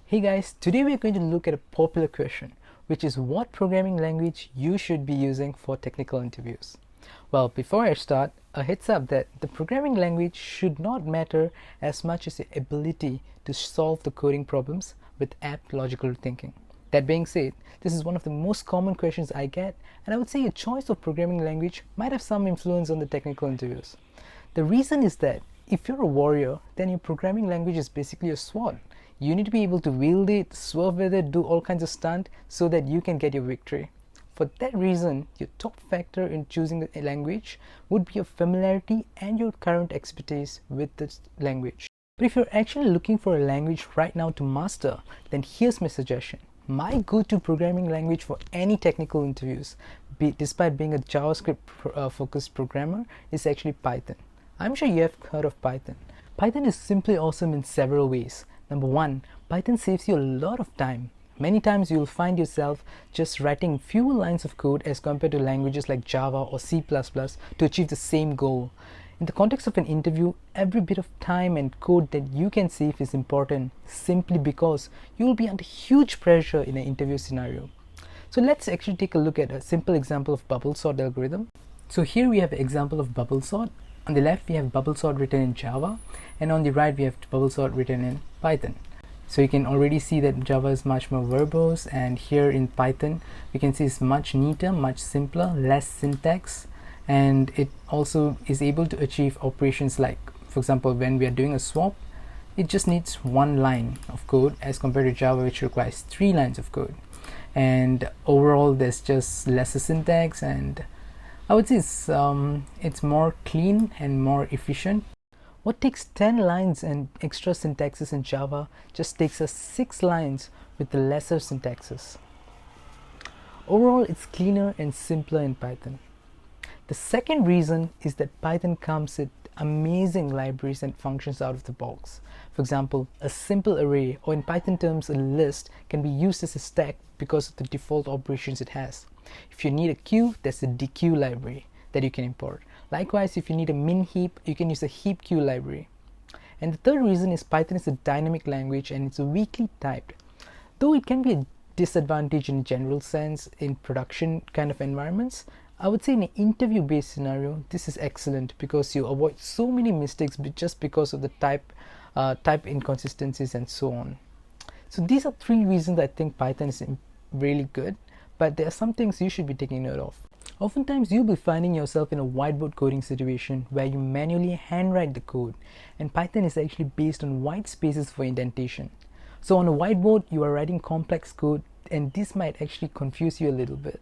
Hey guys, today we're going to look at a popular question, which is what programming language you should be using for technical interviews. Well, before I start, a heads up that the programming language should not matter as much as your ability to solve the coding problems with apt logical thinking. That being said, this is one of the most common questions I get, and I would say a choice of programming language might have some influence on the technical interviews. The reason is that if you're a warrior, then your programming language is basically a sword. You need to be able to wield it, swerve with it, do all kinds of stunt so that you can get your victory. For that reason, your top factor in choosing a language would be your familiarity and your current expertise with this language. But if you're actually looking for a language right now to master, then here's my suggestion. My go-to programming language for any technical interviews, despite being a JavaScript focused programmer, is actually Python. I'm sure you have heard of Python. Python is simply awesome in several ways. Number one, Python saves you a lot of time. Many times you'll find yourself just writing fewer lines of code as compared to languages like Java or C++ to achieve the same goal. In the context of an interview, every bit of time and code that you can save is important simply because you will be under huge pressure in an interview scenario. So let's actually take a look at a simple example of bubble sort algorithm. So here we have an example of bubble sort. On the left we have bubble sort written in Java, and on the right we have bubble sort written in Python. So you can already see that Java is much more verbose, and here in Python we can see it's much neater, much simpler, less syntax, and it also is able to achieve operations like, for example, when we are doing a swap, it just needs one line of code as compared to Java, which requires 3 lines of code. And overall there's just lesser syntax, and I would say it's more clean and more efficient. What takes 10 lines and extra syntaxes in Java just takes us 6 lines with the lesser syntaxes. Overall, it's cleaner and simpler in Python. The second reason is that Python comes with amazing libraries and functions out of the box. For example, a simple array, or in Python terms a list, can be used as a stack because of the default operations it has. If you need a queue, there's a dequeue library that you can import. Likewise, if you need a min heap, you can use a heap queue library. And the third reason is Python is a dynamic language and it's weakly typed. Though it can be a disadvantage in general sense in production kind of environments, I would say in an interview based scenario this is excellent because you avoid so many mistakes just because of the type inconsistencies and so on. So these are 3 reasons I think Python is really good, but there are some things you should be taking note of. Oftentimes you'll be finding yourself in a whiteboard coding situation where you manually handwrite the code, and Python is actually based on white spaces for indentation. So on a whiteboard you are writing complex code, and this might actually confuse you a little bit.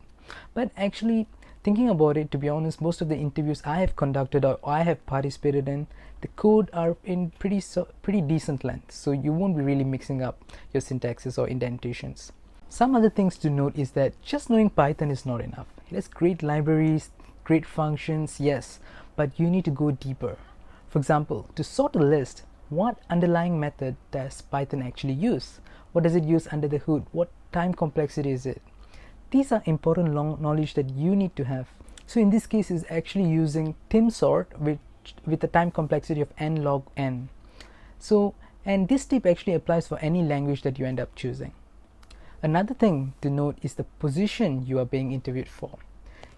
But actually, thinking about it, to be honest, most of the interviews I have conducted or I have participated in, the code are in pretty decent length, so you won't be really mixing up your syntaxes or indentations. Some other things to note is that just knowing Python is not enough. It has great libraries, great functions, yes, but you need to go deeper. For example, to sort a list, what underlying method does Python actually use? What does it use under the hood? What time complexity is it? These are important knowledge that you need to have. So in this case, it's actually using timsort with a time complexity of n log n. And this tip actually applies for any language that you end up choosing. Another thing to note is the position you are being interviewed for.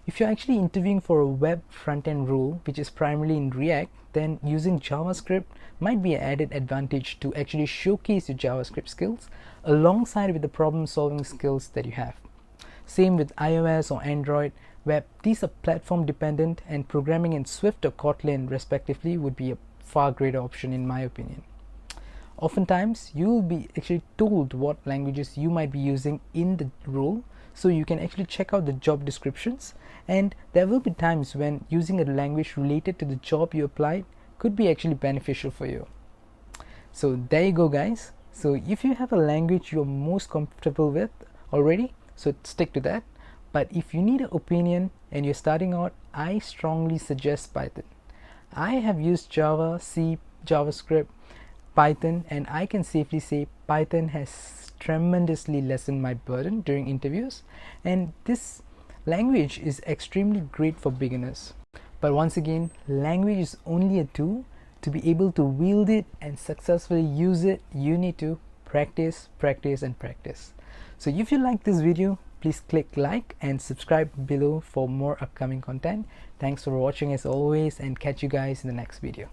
If you're actually interviewing for a web front-end role, which is primarily in React, then using JavaScript might be an added advantage to actually showcase your JavaScript skills alongside with the problem-solving skills that you have. Same with iOS or Android, where these are platform dependent, and programming in Swift or Kotlin respectively would be a far greater option in my opinion. Oftentimes you will be actually told what languages you might be using in the role, so you can actually check out the job descriptions, and there will be times when using a language related to the job you applied could be actually beneficial for you. So there you go guys. So if you have a language you're most comfortable with already, so stick to that. But if you need an opinion and you're starting out, I strongly suggest Python. I have used Java, C, JavaScript, Python, and I can safely say Python has tremendously lessened my burden during interviews, and this language is extremely great for beginners. But once again, language is only a tool. To be able to wield it and successfully use it, you need to practice, practice, and practice. So if you like this video, please click like and subscribe below for more upcoming content. Thanks for watching as always, and catch you guys in the next video.